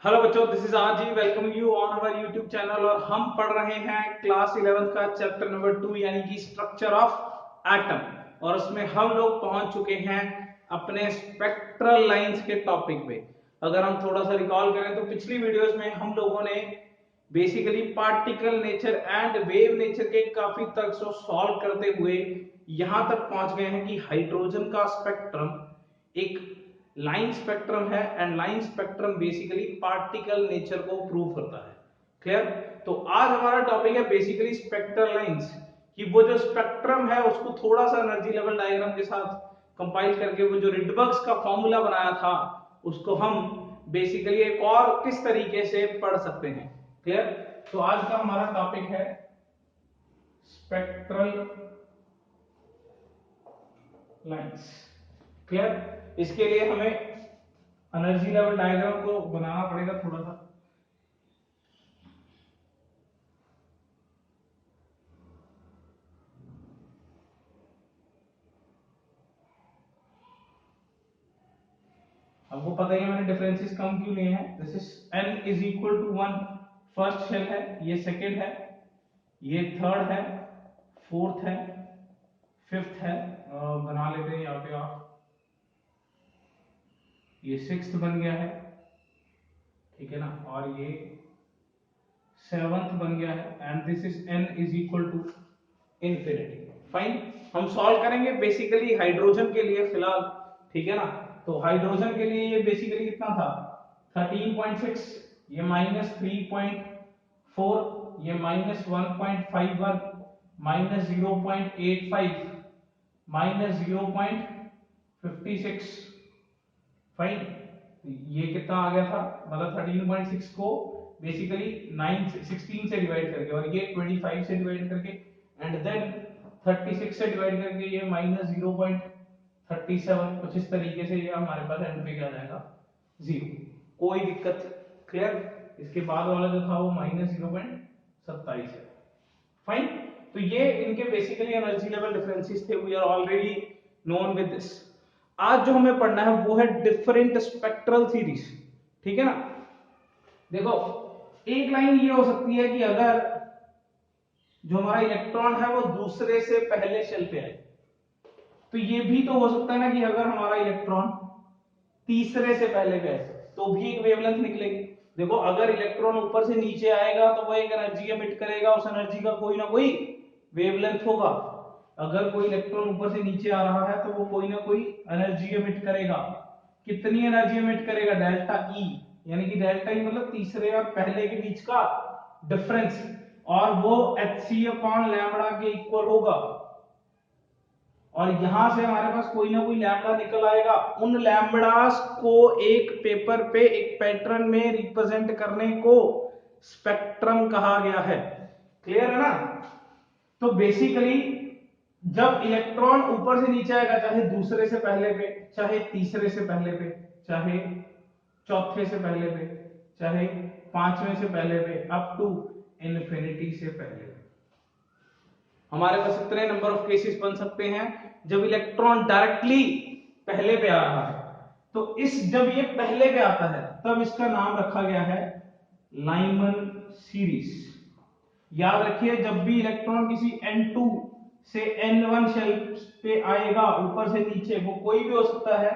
Hello बच्चों, this is RG. Welcome you on our YouTube channel. और हम पढ़ रहे हैं क्लास 11th का चैप्टर नंबर 2 यानी कि स्ट्रक्चर ऑफ एटम। और उसमें हम लोग पहुंच चुके हैं अपने स्पेक्ट्रल लाइंस के टॉपिक पे। अगर हम थोड़ा सा रिकॉल करें तो पिछली वीडियोस में हम लोगों ने basically particle nature and wave nature के काफी तर्क को सॉल्व करते हुए यहां तक पहुंच गए हैं कि हाइड्रोजन का स्पेक्ट्रम एक लाइन स्पेक्ट्रम है and line spectrum basically particle nature को प्रूव करता है। क्लियर? तो आज हमारा टॉपिक है बेसिकली स्पेक्ट्रल लाइंस, कि वो जो स्पेक्ट्रम है उसको थोड़ा सा एनर्जी लेवल डायग्राम के साथ कंपाइल करके वो जो रिडबर्ग्स का फॉर्मूला बनाया था उसको हम बेसिकली एक और किस तरीके से पढ़ सकते हैं। क्लियर? तो आज का हमारा टॉपिक है स्पेक्ट्रल लाइंस। क्लियर? इसके लिए हमें एनर्जी लेवल डायग्राम को बनाना पड़ेगा थोड़ा सा। हमको पता ही है मैंने डिफरेंसेस कम क्यों लिए हैं। This is n is equal to 1 first shell है, ये सेकंड है, ये थर्ड है, फोर्थ है, फिफ्थ है। बना लेते हैं यहाँ पे आप, ये सिक्स्थ बन गया है, ठीक है ना, और ये सेवंथ बन गया है and this is n is equal to infinity. Fine, हम सॉल्व करेंगे बेसिकली हाइड्रोजन के लिए फिलहाल, ठीक है ना। तो हाइड्रोजन के लिए ये बेसिकली कितना था 13.6, ये -3.4, ये -1.51, -0.85, -0.56। फाइन, ये कितना आ गया था, मतलब 13.6 को बेसिकली 9 16 से डिवाइड करके, और ये 25 से डिवाइड करके, एंड देन 36 से डिवाइड करके ये -0.37। कुछ इस तरीके से ये हमारे पास एंड पे क्या जाएगा, जीरो। कोई दिक्कत? क्लियर? इसके बाद वाला जो था वो -0.27 है। फाइन, तो ये इनके बेसिकली एनर्जी लेवल डिफरेंसेस थे। We are already known with this. आज जो हमें पढ़ना है वो है डिफरेंट स्पेक्ट्रल सीरीज, ठीक है ना। देखो, एक लाइन ये हो सकती है कि अगर जो हमारा इलेक्ट्रॉन है वो दूसरे से पहले शेल पे आए, तो ये भी तो हो सकता है ना कि अगर हमारा इलेक्ट्रॉन तीसरे से पहले पे आए तो भी एक वेवलेंथ निकलेगी। देखो, अगर इलेक्ट्रॉन ऊपर से नीचे आएगा तो वो एक एनर्जी एमिट करेगा, उस एनर्जी का कोई ना कोई वेवलेंथ होगा। अगर कोई इलेक्ट्रॉन ऊपर से नीचे आ रहा है तो वो कोई ना कोई एनर्जी एमिट करेगा। कितनी एनर्जी एमिट करेगा? डेल्टा ई, यानी कि डेल्टा ई मतलब तीसरे और पहले के बीच का डिफरेंस, और वो एच सी अपॉन लैम्बडा के इक्वल होगा। और यहां से हमारे पास कोई ना कोई लैम्बडा निकल आएगा। उन लैम्बडास को एक पेपर पे एक पैटर्न में रिप्रेजेंट करने को स्पेक्ट्रम कहा गया है। क्लियर है ना? तो बेसिकली जब इलेक्ट्रॉन ऊपर से नीचे आएगा, चाहे दूसरे से पहले पे, चाहे तीसरे से पहले पे, चाहे चौथे से पहले पे, चाहे पांचवें से पहले पे, अप टू इन्फिनिटी से पहले पे, हमारे पास इतने नंबर ऑफ केसेस बन सकते हैं जब इलेक्ट्रॉन डायरेक्टली पहले पे आ रहा है। तो इस जब ये पहले पे आता है तब इसका नाम रखा गया है लाइमन सीरीज। याद रखिए, जब भी इलेक्ट्रॉन किसी n2 से n1 शेल पे आएगा ऊपर से नीचे, वो कोई भी हो सकता है,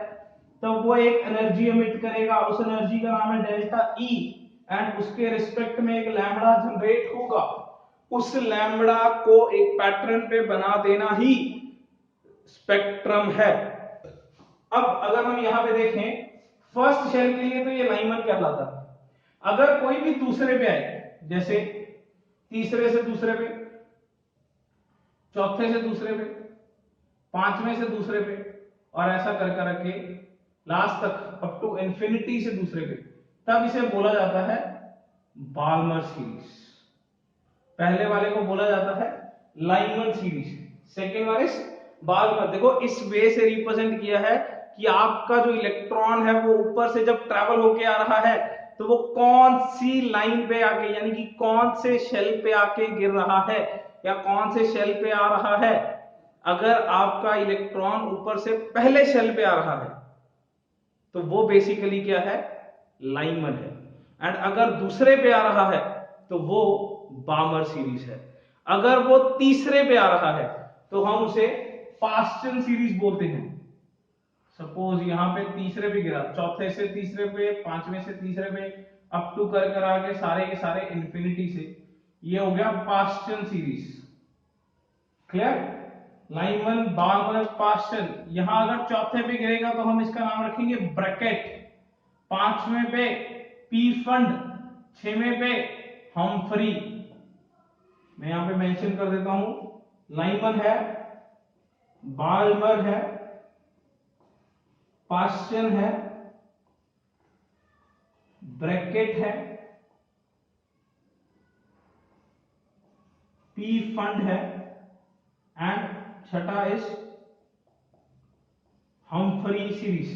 तब वो एक एनर्जी एमिट करेगा। उस एनर्जी का नाम है डेल्टा ई, एंड उसके रिस्पेक्ट में एक लैम्बडा जनरेट होगा। उस लैम्बडा को एक पैटर्न पे बना देना ही स्पेक्ट्रम है। अब अगर हम यहां पे देखें, फर्स्ट शेल के लिए तो ये लाइमन कहलाता है। अगर कोई भी दूसरे पे आए, जैसे तीसरे से दूसरे पे, चौथे से दूसरे पे, पांचवें से दूसरे पे, और ऐसा कर करके लास्ट तक अप टू इंफिनिटी से दूसरे पे, तब इसे बोला जाता है बाल्मर सीरीज। पहले वाले को बोला जाता है लाइमन सीरीज, सेकेंड वाले बाल्मर। देखो, इस वे से रिप्रेजेंट किया है कि आपका जो इलेक्ट्रॉन है वो ऊपर से जब ट्रैवल होके आ रहा है तो वो कौन सी लाइन पे आके, यानी कि कौन से शेल पे आके गिर रहा है या कौन से शेल पे आ रहा है। अगर आपका इलेक्ट्रॉन ऊपर से पहले शेल पे आ रहा है तो वो बेसिकली क्या है, लाइमन है। एंड अगर दूसरे पे आ रहा है तो वो बामर सीरीज है। अगर वो तीसरे पे आ रहा है तो हम उसे पास्चन सीरीज बोलते हैं। सपोज यहां पे तीसरे पे गिरा, चौथे से तीसरे पे, पांचवें से तीसरे पे, अप टू कर आगे सारे के सारे इंफिनिटी से, ये हो गया Paschen series. Clear? Lyman, Barmer, Paschen. यहां अगर चौथे पे गिरेगा तो हम इसका नाम रखेंगे ब्रैकेट, पांचवें पे पी फंड, छवें पे हम्फ्री। मैं यहां पे मेंशन कर देता हूं, लाइमन है, बार्मर है, पास्चन है, ब्रैकेट है, पी फंड है, एंड छठा इज हम्फ्री सीरीज।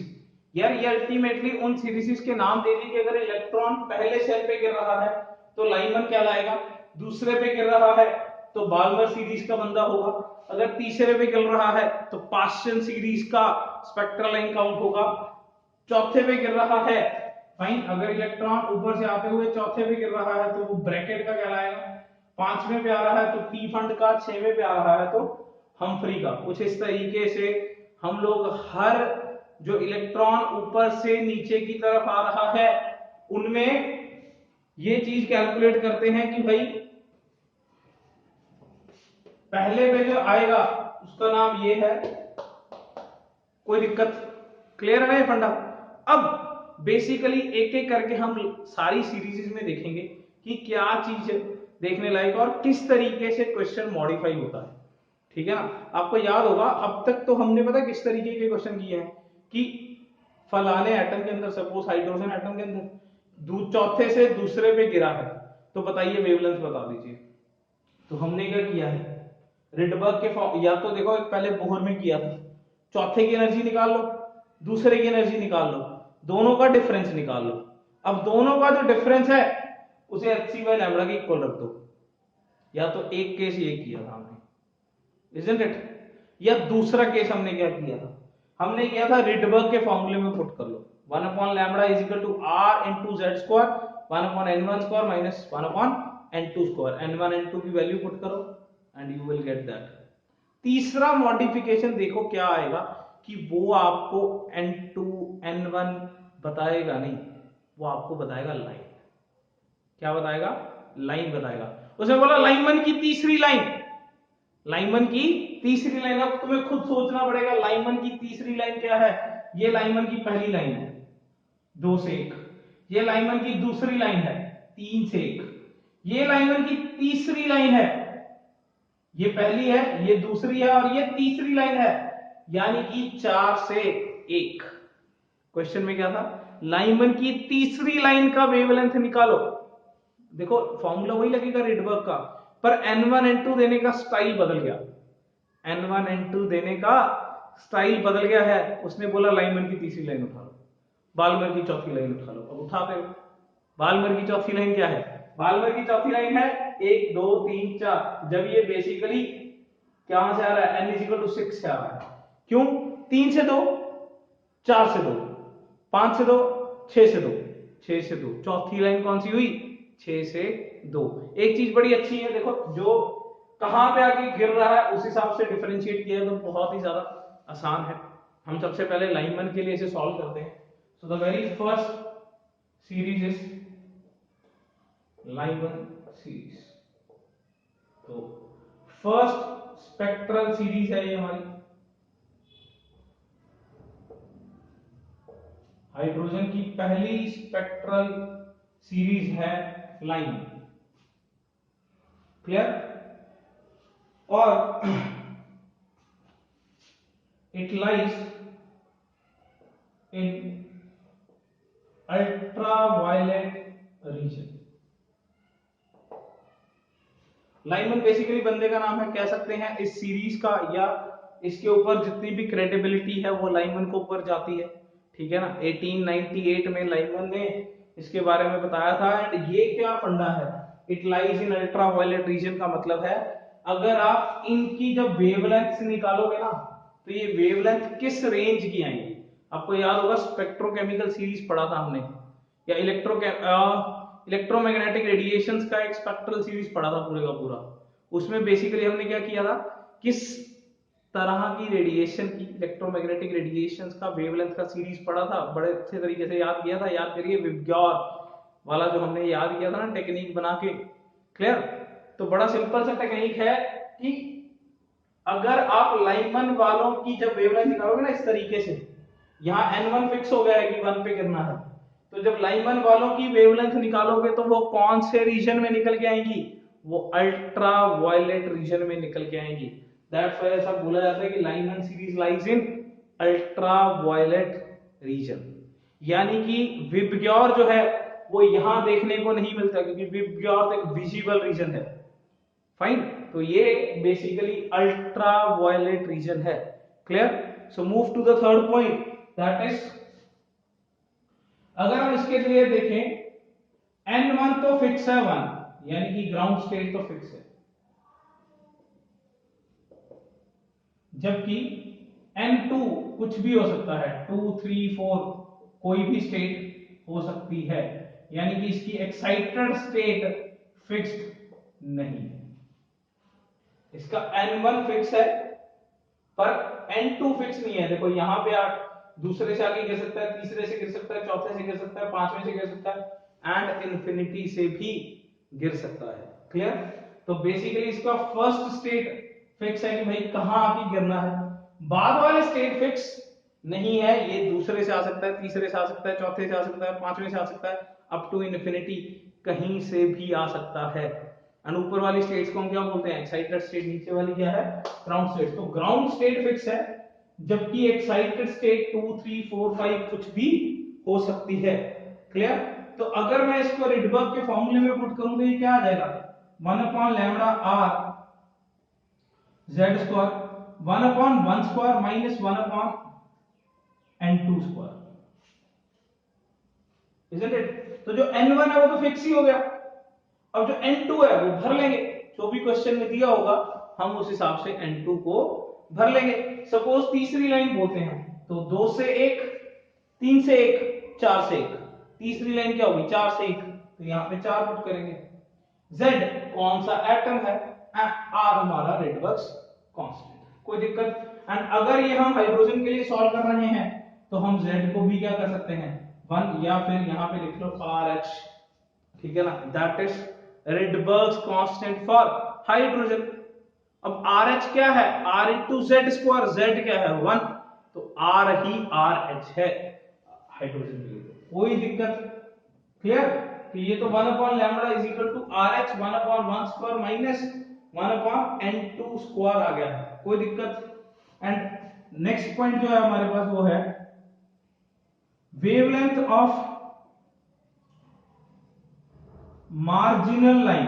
यार ये अल्टीमेटली उन सीरीज के नाम दे दी कि अगर इलेक्ट्रॉन पहले सेल पे गिर रहा है तो लाइमन कहलाएगा, दूसरे पे गिर रहा है तो बाल्मर सीरीज का बंदा होगा, अगर तीसरे पे गिर रहा है तो पास्चन सीरीज का स्पेक्ट्रल लाइन काउंट होगा, चौथे पे गिर रहा है फाइन, अगर इलेक्ट्रॉन ऊपर से आते हुए चौथे पे गिर रहा है तो वो ब्रैकेट का कहलाएगा, पांचवें पे आ रहा है तो पी फंड का, छवें पे आ रहा है तो हम्फ्री का। कुछ इस तरीके से हम लोग हर जो इलेक्ट्रॉन ऊपर से नीचे की तरफ आ रहा है उनमें ये चीज कैलकुलेट करते हैं कि भाई पहले पे जो आएगा उसका नाम ये है, कोई दिक्कत? क्लियर है ना ये फंडा? अब बेसिकली एक एक करके हम सारी सीरीज में देखेंगे कि क्या चीज देखने लायक और किस तरीके से क्वेश्चन मॉडिफाई होता है। ठीक है ना? आपको याद होगा अब तक तो हमने पता किस तरीके के क्वेश्चन किए हैं कि फलाने एटम के अंदर, सपोज हाइड्रोजन एटम के अंदर चौथे से दूसरे पे गिरा है तो बताइए वेवलेंथ बता दीजिए। तो हमने क्या किया है, रिडबर्ग के फॉर्म, या तो देखो पहले बोहर में किया था, चौथे की एनर्जी निकाल लो, दूसरे की एनर्जी निकाल लो, दोनों का डिफरेंस निकाल लो। अब दोनों का जो डिफरेंस है उसे hc/λ के इक्वल रख दो। या तो एक केस ये किया था हमने, isn't it? या दूसरा केस हमने क्या किया था, हमने किया था रिडबर्ग के फॉर्मूले में पुट कर लो, 1/λ is equal to r into z square 1/n1 square minus 1/n2 square, n1 n2 की वैल्यू पुट करो and you will get that. तीसरा मॉडिफिकेशन देखो क्या आएगा कि वो आपको n2 n1 बताएगा नहीं, वो आपको बताएगा लाइन। क्या बताएगा? लाइन बताएगा। उसने बोला लाइनमैन की तीसरी लाइन, लाइनमैन की तीसरी लाइन। अब तुम्हें खुद सोचना पड़ेगा लाइनमैन की तीसरी लाइन क्या है। ये लाइनमैन की पहली लाइन है 2 से 1, ये लाइनमैन की दूसरी लाइन है 3 से 1, ये लाइनमैन की तीसरी लाइन है, ये पहली है, ये दूसरी है और ये तीसरी लाइन है, यानी कि 4 से 1। क्वेश्चन में क्या था, लाइनमैन की तीसरी लाइन का वेवलेंथ निकालो। देखो फॉर्मूला वही लगेगा रिडबर्ग का, पर n1 n2 देने का स्टाइल बदल गया, n1 n2 देने का स्टाइल बदल गया है। उसने बोला लाइनमैन की तीसरी लाइन उठा लो, बाल्मर की चौथी लाइन उठा लो। अब उठाते हो, बाल्मर की चौथी लाइन क्या है, बाल्मर की चौथी लाइन है 1 2 3 4। जब ये बेसिकली क्या से आ रहा है, n = 6 से आ रहा है। क्यों? 3 से 2, 4 से 2, 5 से 2, 6 से 2, 6 से 2। चौथी लाइन कौन सी हुई? 6 से 2। एक चीज बड़ी अच्छी है, देखो जो कहां पे आके गिर रहा है उस हिसाब से डिफरेंशिएट किया तो बहुत ही ज्यादा आसान है। हम सबसे पहले लाइनमैन के लिए इसे सॉल्व करते हैं। So the very first series is Lyman series. तो फर्स्ट स्पेक्ट्रल सीरीज है ये हमारी, हाइड्रोजन की पहली स्पेक्ट्रल सीरीज है लाइन। क्लियर? और it lies in ultraviolet region. Lyman basically बंदे का नाम है, कह सकते हैं इस सीरीज का, या इसके ऊपर जितनी भी क्रेडिबिलिटी है वो लाइनमैन को ऊपर जाती है। ठीक है ना? 1898 में लाइनमैन ने इसके बारे में बताया था। एंड ये क्या फंडा है, it lies in ultraviolet region का मतलब है अगर आप इनकी जब वेवलेंथ निकालोगे ना तो ये वेवलेंथ किस रेंज की आएंगी। आपको याद होगा स्पेक्ट्रोकेमिकल सीरीज पढ़ा था हमने या इलेक्ट्रोमैग्नेटिक रेडिएशंस का एक स्पेक्ट्रल सीरीज पढ़ा था पूरे का पूरा। उसमें बेसिकली हमने क्या किया था, किस तरह की रेडिएशन की, इलेक्ट्रोमैग्नेटिक रेडिएशंस का वेवलेंथ का सीरीज पढ़ा था, बड़े अच्छे तरीके से याद किया था। याद करिए विबग्योर वाला जो हमने याद किया था ना टेक्निक बना के, क्लियर। तो बड़ा सिंपल सा टेक्निक है कि अगर आप लाइनमैन वालों की जब वेवलेंथ निकालोगे ना इस तरीके से, यहाँ n1 फिक्स हो गया है कि 1 पे गिरना है, तो जब लाइनमैन वालों की वेवलेंथ निकालोगे तो वो कौन से रीजन में निकल के आएंगी, वो अल्ट्रा वायलेट रीजन में निकल के आएंगी। दैट्स व्हाई ऐसा बोला जाता है कि Lyman series lies in ultraviolet region. यानी कि विबग्योर जो है वो यहां देखने को नहीं मिलता, क्योंकि विबग्योर एक विजिबल रीजन है। फाइन, तो ये बेसिकली अल्ट्रा वायलेट रीजन है, clear. So move to the third point, that is अगर हम इसके लिए देखें n1 तो फिक्स है 1, यानी कि ग्राउंड स्टेट तो फिक्स है, जबकि n2 कुछ भी हो सकता है, 2 3 4 कोई भी स्टेट हो सकती है, यानी कि इसकी एक्साइटेड स्टेट फिक्स्ड नहीं है। इसका n1 फिक्स है पर n2 फिक्स नहीं है। देखो यहां पे आप दूसरे से आगे गिर सकता है, तीसरे से गिर सकता है, चौथे से गिर सकता है, पांचवें से गिर सकता है एंड इन्फिनिटी से भी गिर सकता है, क्लियर। तो बेसिकली इसका फर्स्ट स्टेट फिक्स है कि भाई कहां आके गिरना है, बाद वाले स्टेट फिक्स नहीं है। ये दूसरे से आ सकता है, तीसरे से आ सकता है, चौथे से आ सकता है, पांचवें से आ सकता है, अप टू इन्फिनिटी कहीं से भी आ सकता है। और ऊपर वाली स्टेट्स को हम क्या बोलते हैं, एक्साइटेड स्टेट। नीचे वाली क्या है, ग्राउंड स्टेट। तो ग्राउंड स्टेट फिक्स है, जबकि एक्साइटेड स्टेट 2 3 4 5 कुछ भी हो सकती है, क्लियर। तो अगर मैं इसको रिडबर्ग के फॉर्मूले में पुट करूं तो ये क्या आ जाएगा, 1 upon lambda R z square 1 upon 1 square minus 1 upon n2 square, isn't it. तो जो n1 है वो तो फिक्स ही हो गया, अब जो n2 है वो भर लेंगे, जो भी क्वेश्चन में दिया होगा हम उस हिसाब से n2 को भर लेंगे। सपोज तीसरी लाइन बोलते हैं तो 2 से 1, 3 से 1, 4 से 1, तीसरी लाइन क्या होगी 4 से 1, तो यहां पे 4 पुट करेंगे। Z कौन सा एटम है, R हमारा रेडबर्ग्स कांस्टेंट, कोई दिक्कत। एंड अगर ये हम हाइड्रोजन के लिए सॉल्व कर रहे हैं तो हम Z को भी क्या कर सकते हैं 1, या फिर यहां पे लिख लो RH, ठीक है ना, that is Rydberg's constant for hydrogen. अब RH क्या है, R into Z square, Z क्या है 1, तो R ही RH है हाइड्रोजन के लिए, कोई दिक्कत, क्लियर। तो ये तो 1 upon lambda is equal to RH 1 upon 1 square minus 1 upon n2 square आ गया है, कोई दिक्कत। एंड नेक्स्ट पॉइंट जो है हमारे पास वो है wavelength of marginal line,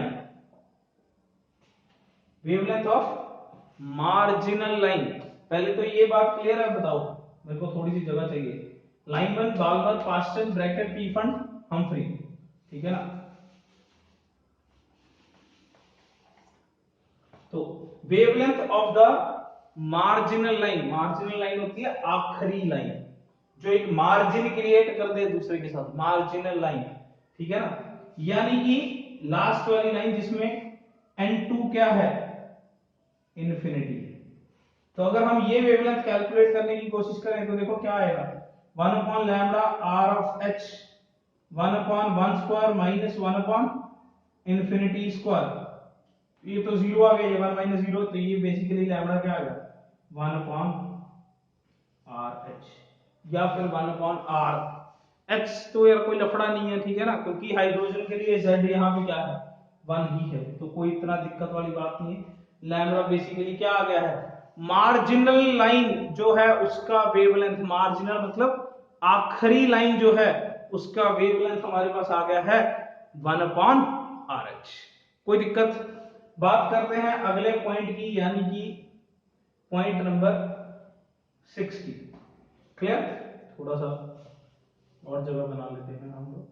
wavelength of marginal line. पहले तो ये बात क्लियर है, बताओ मेरे को थोड़ी सी जगह चाहिए। Lyman, Balmer, Paschen, Brackett, Pfund, Humphrey, ठीक है ना। तो wavelength of the marginal line, marginal line होती है आखिरी लाइन जो एक मार्जिन क्रिएट कर दे दूसरे के साथ, मार्जिनल लाइन, ठीक है ना। यानी कि लास्ट वाली लाइन जिसमें n2 क्या है इन्फिनिटी। तो अगर हम ये वेवलेंथ कैलकुलेट करने की कोशिश करें तो देखो क्या आएगा, 1 upon lambda r of h 1 upon 1 square minus 1 upon infinity square, ये तो 0 आ गया, ये 1 माइनस 0, तो ये बेसिकली लैम्डा क्या आ गया 1 अपॉन RH, या फिर 1 अपॉन r h, तो यार कोई लफड़ा नहीं है, ठीक है ना, क्योंकि हाइड्रोजन के लिए z यहाँ पे क्या है 1 ही है, तो कोई इतना दिक्कत वाली बात नहीं है। लैम्डा बेसिकली क्या आ गया है, मार्जिनल लाइन जो है उसका वेवलेंथ, मार्जिनल मतलब आखिरी लाइन जो है उसका वेवलेंथ हमारे पास आ गया है 1 अपॉन RH, कोई दिक्कत। बात करते हैं अगले पॉइंट की, यानी कि पॉइंट नंबर 6 की, क्लियर। थोड़ा सा और जगह बना लेते हैं हम लोग,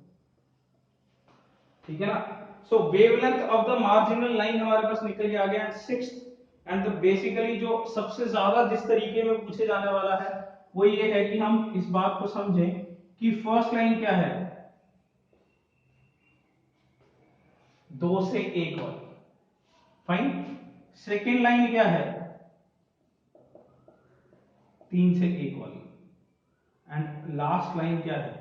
ठीक है ना। So wavelength of the marginal line हमारे पास निकल के आ गया 6। एंड बेसिकली जो सबसे ज्यादा जिस तरीके में पूछे जाने वाला है वो ये है कि हम इस बात को समझें कि फर्स्ट लाइन क्या है, 2 से 1 वाली। फाइन। सेकेंड लाइन क्या है? 3 से 1 वाली। एंड लास्ट लाइन क्या है?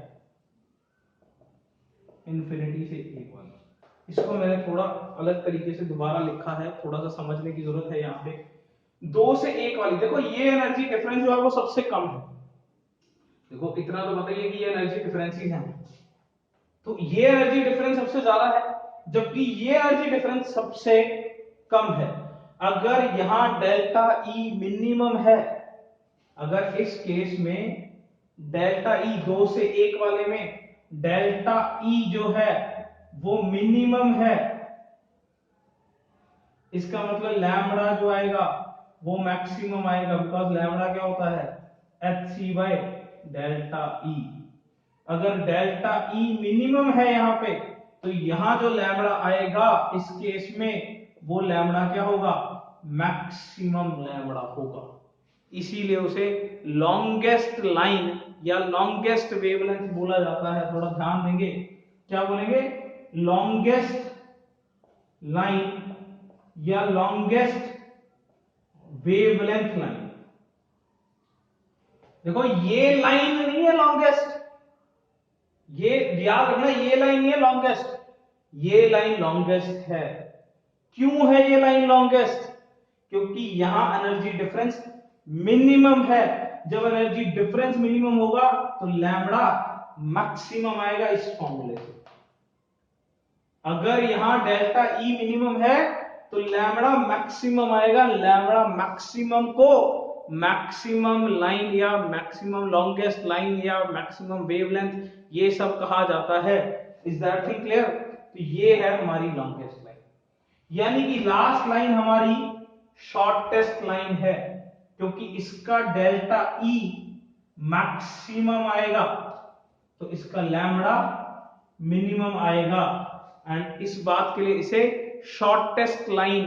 इन्फिनिटी से 1 वाली। इसको मैंने थोड़ा अलग तरीके से दोबारा लिखा है, थोड़ा सा समझने की जरूरत है यहाँ पे। 2 से 1 वाली, देखो ये एनर्जी डिफरेंस जो है वो सबसे कम है। देखो इतना तो बताइए कि ये एनर्जी डिफरेंसेस हैं, तो ये एनर्जी डिफरेंस सबसे ज्यादा है, जबकि ये एनर्जी डिफरेंस सबसे कम है। अगर यहां डेल्टा ई मिनिमम है, अगर इस केस में डेल्टा ई 2 से 1 वाले में डेल्टा ई जो है वो मिनिमम है, इसका मतलब लैम्बडा जो आएगा वो मैक्सिमम आएगा, बिकॉज लैम्बडा क्या होता है? hc by delta E. अगर डेल्टा ई मिनिमम है यहाँ पे, तो यहां जो लैम्बडा आएगा इस केस में वो लैम्बडा क्या होगा? मैक्सिमम लैम्बडा होगा। इसीलिए उसे लॉन्गेस्ट लाइन या लॉन्गेस्ट वेवलेंथ बोला जाता है। थोड़ा ध्यान देंगे, क्या बोलेंगे? लॉन्गेस्ट लाइन या लॉन्गेस्ट वेवलेंथ लाइन। देखो ये लाइन नहीं है लॉन्गेस्ट, ये याद रखना, ये लाइन नहीं है लॉन्गेस्ट, ये लाइन लॉन्गेस्ट है। क्यों है ये लाइन लॉन्गेस्ट? क्योंकि यहां एनर्जी डिफरेंस मिनिमम है। जब एनर्जी डिफरेंस मिनिमम होगा तो लैम्बडा मैक्सिमम आएगा इस फॉर्मूले से। अगर यहां डेल्टा ई मिनिमम है तो लैम्बडा मैक्सिमम आएगा। लैम्बडा मैक्सिमम को मैक्सिमम लाइन या मैक्सिमम लॉन्गेस्ट लाइन या मैक्सिमम वेवलेंथ ये सब कहा जाता है। Is that thing clear? तो ये है हमारी लॉन्गेस्ट लाइन, यानी कि लास्ट लाइन हमारी शॉर्टेस्ट लाइन है, क्योंकि इसका डेल्टा ई मैक्सिमम आएगा तो इसका लैम्बडा मिनिमम आएगा। एंड इस बात के लिए इसे शॉर्टेस्ट लाइन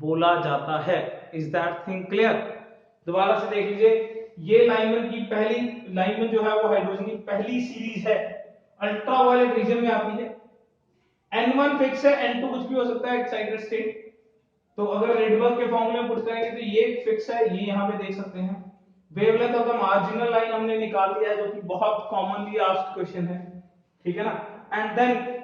बोला जाता है। Is that thing clear? दोबारा से देख लीजिए, ये लाइनमैन की पहली लाइनमैन जो है वो हाइड्रोजन की पहली सीरीज है, अल्ट्रावायलेट रीजन में आती है। N1 फिक्स है, N2 कुछ भी हो सकता है एक्साइटेड स्टेट। तो अगर रेडबर्ग के फॉर्मूले में पुट करेंगे तो ये फिक्स है, ये यहां पे देख सकते हैं। Wavelength of the marginal line हमने निकाल दिया है, जो कि बहुत कॉमनली आस्क्ड क्वेश्चन है, ठीक है ना। And then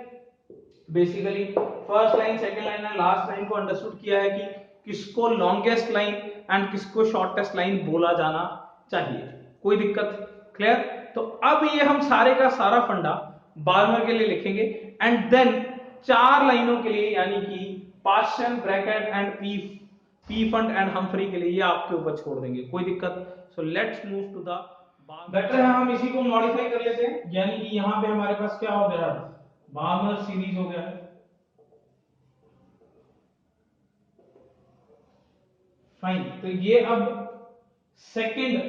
basically first line, second line and last line को अंडरस्टूड किया है कि किसको लॉन्गेस्ट लाइन एंड किसको शॉर्टेस्ट लाइन बोला जाना चाहिए। कोई दिक्कत? क्लियर? तो अब ये हम सारे का सारा फंडा बाल्मर के लिए लिखेंगे एंड देन 4 लाइनों के लिए, यानी कि Paschen, Brackett and Pfund and Humphrey के लिए ये आपके ऊपर छोड़ देंगे। कोई दिक्कत? So let's move to the better है हम इसी को मॉडिफाई कर लेते हैं, यानी कि यहां पे हमारे पास क्या हो गया? बाल्मर सीरीज हो गया है। फाइन। तो ये अब सेकंड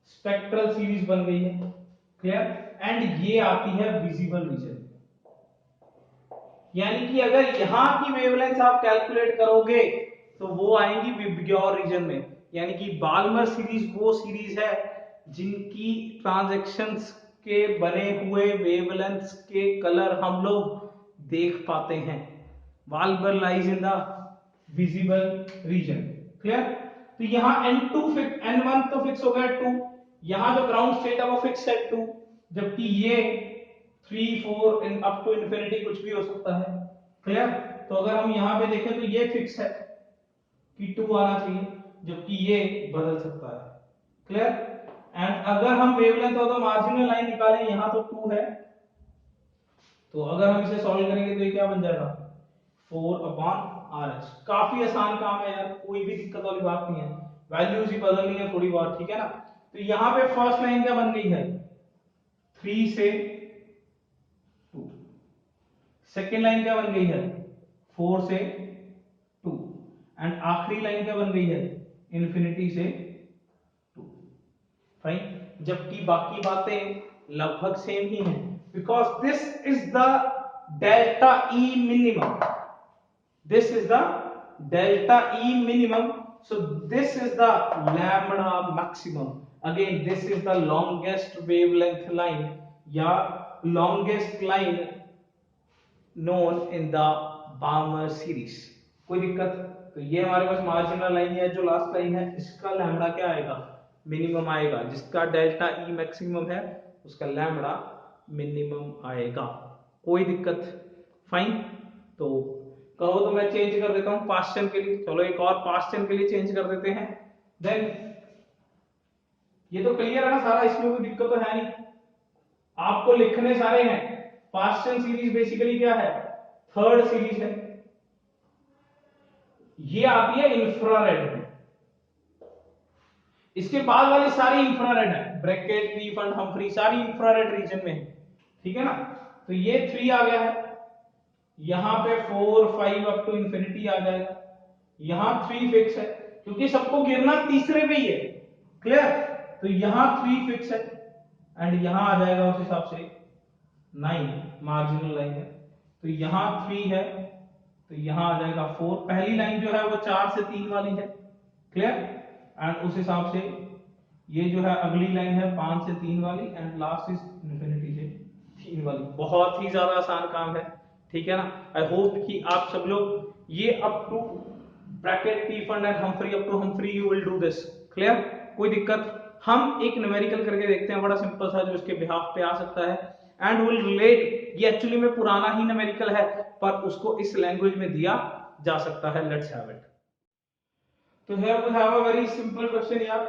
स्पेक्ट्रल सीरीज बन गई है। क्लियर? एंड ये आती है विजिबल रीजन, यानी कि अगर यहां की वेवलेंथ आप कैलकुलेट करोगे तो वो आएंगी विबग्योर रीजन में। यानी कि बाल्मर सीरीज वो सीरीज है जिनकी ट्रांजैक्शंस के बने हुए वेवलेंथ्स के कलर हम लोग देख पाते हैं। Balmer lies in the visible region. Clear? तो यहां N2 फिक्स, N1 तो फिक्स हो गया 2, यहां जो ग्राउंड स्टेट है वो फिक्स है 2, जबकि ये 3 4 अप टू इंफिनिटी कुछ भी हो सकता है। क्लियर? तो अगर हम यहां पे देखें तो ये फिक्स है कि 2 आना चाहिए, जबकि ये बदल सकता है। क्लियर? एंड अगर हम wavelength of the marginal line निकालें, यहां तो 2 है, तो अगर हम इसे सॉल्व करेंगे तो ये क्या बन जाएगा? 4/RH। काफी आसान काम है यार, कोई भी दिक्कत वाली बात नहीं है, वैल्यूज ही बदलनी है थोड़ी बहुत, ठीक है ना। तो यहां पे फर्स्ट लाइन क्या बन गई है? 3 से 2। सेकेंड लाइन क्या बन गई है? 4 से 2। एंड आखिरी लाइन क्या बन गई है? इन्फिनिटी से 2। फाइन। जबकि बाकी बातें लगभग सेम ही हैं, because this is the delta E minimum, this is the delta E minimum, so this is the lambda maximum. Again this is the longest wavelength line या longest line known in the Balmer series। कोई दिक्कत? तो ये हमारे पास marginal line है, जो last line है इसका लैम्बडा क्या आएगा, मिनिमम आएगा। जिसका डेल्टा ई मैक्सिमम है उसका लैम्बडा मिनिमम आएगा। कोई दिक्कत? फाइन। तो कहो तो मैं चेंज कर देता हूं पास्ट टेंस के लिए। चलो एक और पास्ट टेंस के लिए चेंज कर देते हैं। देन ये तो क्लियर है ना सारा, इसमें कोई दिक्कत तो है नहीं। आपको लिखने सारे हैं। पास्ट टेंस सीरीज बेसिकली क्या है, थर्ड सीरीज है। ये आती है इंफ्रारेड में, इसके बाद वाली सारी इंफ्रारेड है, ब्रैकेट, रीफंड, हम्फ्री, सारी इंफ्रारेड रीजन में है। ठीक है ना। तो ये 3 आ गया है, यहां पे 4 5 अप टू इंफिनिटी आ जाएगा। यहां 3 फिक्स है क्योंकि सबको गिरना तीसरे पे ही है। क्लियर? तो यहां 3 फिक्स है एंड यहां आ जाएगा उस हिसाब से 9, मार्जिनल लाइन है। तो यहां 3 है तो यहां आ जाएगा 4। पहली लाइन जो है वो 4 से 3 वाली है। क्लियर? एंड उस हिसाब से ये जो है अगली लाइन है 5 से 3 वाली एंड लास्ट इज इंफिनिटी से 3 वाली। बहुत ही ज्यादा आसान काम है। ठीक है ना। आई होप कि आप सब लोग ये up to Brackett, Pfund and Humphrey, up to Humphrey you will do this. Clear? कोई दिक्कत? हम एक न्यूमेरिकल करके देखते हैं, बड़ा सिंपल सा, जो इसके बिहाफ पे आ सकता है एंड विल रिलेट। ये एक्चुअली में पुराना ही न्यूमेरिकल है पर उसको इस लैंग्वेज में दिया जा सकता है। Let's have it. तो here we have a very simple question यार।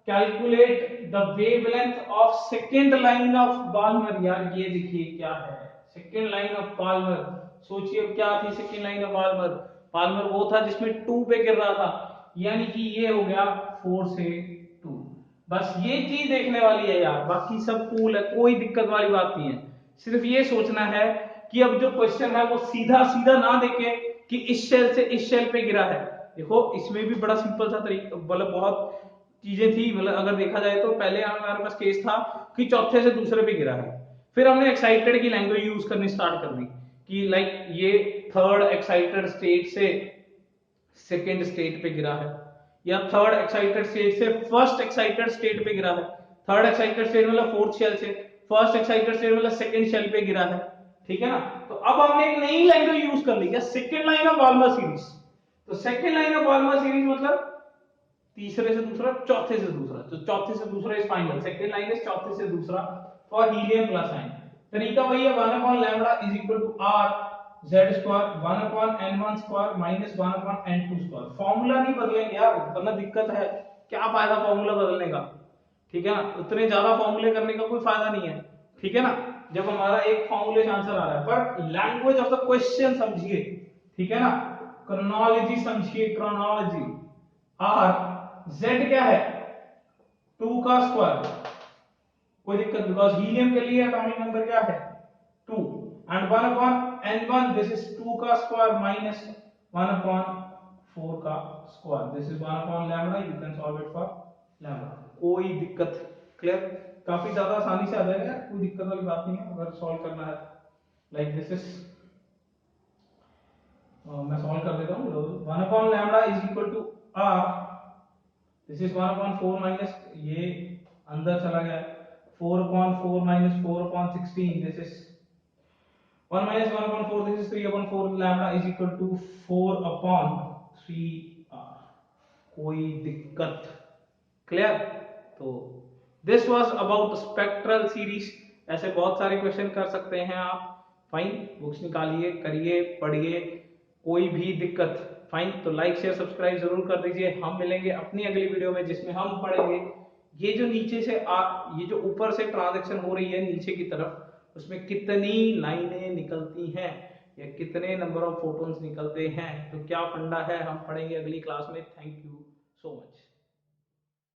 Calculate the wavelength of second line of Balmer। यार ये देखिए क्या है, सेकेंड लाइन ऑफ पाल्मर। सोचिए क्या थी second line of Palmer. Palmer वो था जिसमें 2 पे गिर रहा था, यानी कि ये हो गया 4 से 2। बस ये चीज देखने वाली है यार, बाकी सब कूल है, कोई दिक्कत वाली बात नहीं है। सिर्फ ये सोचना है कि अब जो क्वेश्चन है वो सीधा सीधा ना देके कि इस शेल से इस शेल पे गिरा है। देखो इसमें भी बड़ा सिंपल सा तरीका, मतलब बहुत चीजें थी। मतलब अगर देखा जाए तो पहले हमारे पास केस था कि चौथे से दूसरे पे गिरा है, फिर हमने एक्साइटेड की लैंग्वेज यूज करनी स्टार्ट कर दी कि लाइक ये थर्ड एक्साइटेड स्टेट से सेकेंड स्टेट पे गिरा है, या थर्ड एक्साइटेड स्टेट से फर्स्ट एक्साइटेड स्टेट पे गिरा है। थर्ड एक्साइटेड स्टेट मतलब फोर्थ शेल से, फर्स्ट एक्साइटेड स्टेट मतलब सेकेंड शेल पे गिरा है। ठीक है ना। तो अब हमने एक नई लैंग्वेज यूज कर ली, क्या, second line of Balmer series. तो second line of Balmer series मतलब तीसरे से दूसरा, चौथे से दूसरा। तो चौथे से दूसरा is final, second line is चौथे से दूसरा फॉर हीलियम प्लस आयन। तरीका वही है, 1 upon lambda is equal to r z square 1 upon n1 square minus 1 upon n2 square. Formula नहीं बदलेंगे यार, वरना दिक्कत है। क्या फायदा फार्मूला बदलने का। ठीक है ना। उतने ज्यादा फार्मूले करने का कोई फायदा नहीं है। ठीक है ना। जब हमारा एक फार्मूले से आंसर आ रहा है, पर लैंग्वेज ऑफ द क्वेश्चन समझिए। ठीक है ना। क्रोनोलॉजी समझिए, क्रोनोलॉजी। r z क्या है, 2 का स्क्वायर। कोई दिक्कत, बिकॉज हीलियम के लिए एटॉमिक नंबर क्या है 2 and 1 upon n1 this is 2 का स्क्वायर माइनस 1 अपॉन 4 का square, this is 1 upon lambda. You can solve it for lambda. कोई दिक्कत? क्लियर? काफी ज्यादा आसानी से आ जाएगा, कोई दिक्कत वाली बात नहीं है अगर सॉल्व करना है। लाइक दिस इज, मैं सॉल्व कर देता हूं। 1 upon lambda is equal to r, this is 1 upon 4 minus, ये अंदर चला गया, 4 upon 4 minus 4 upon 16, this is 1 minus 1 upon 4, this is 3 upon 4, lambda is equal to 4 upon 3r। कोई दिक्कत? क्लियर? तो this was about spectral series। ऐसे बहुत सारे क्वेश्चन कर सकते हैं आप। फाइन, बुक्स निकालिए, करिए, पढ़िए, कोई भी दिक्कत? फाइन। तो लाइक शेयर सब्सक्राइब जरूर कर दीजिए। हम मिलेंगे अपनी अगली वीडियो में जिसमें हम पढ़ेंगे ये जो नीचे से ये जो ऊपर से ट्रांजैक्शन हो रही है नीचे की तरफ, उसमें कितनी लाइनें निकलती हैं या कितने नंबर ऑफ फोटॉन्स निकलते हैं, तो क्या फंडा है हम पढ़ेंगे अगली क्लास में। Thank you.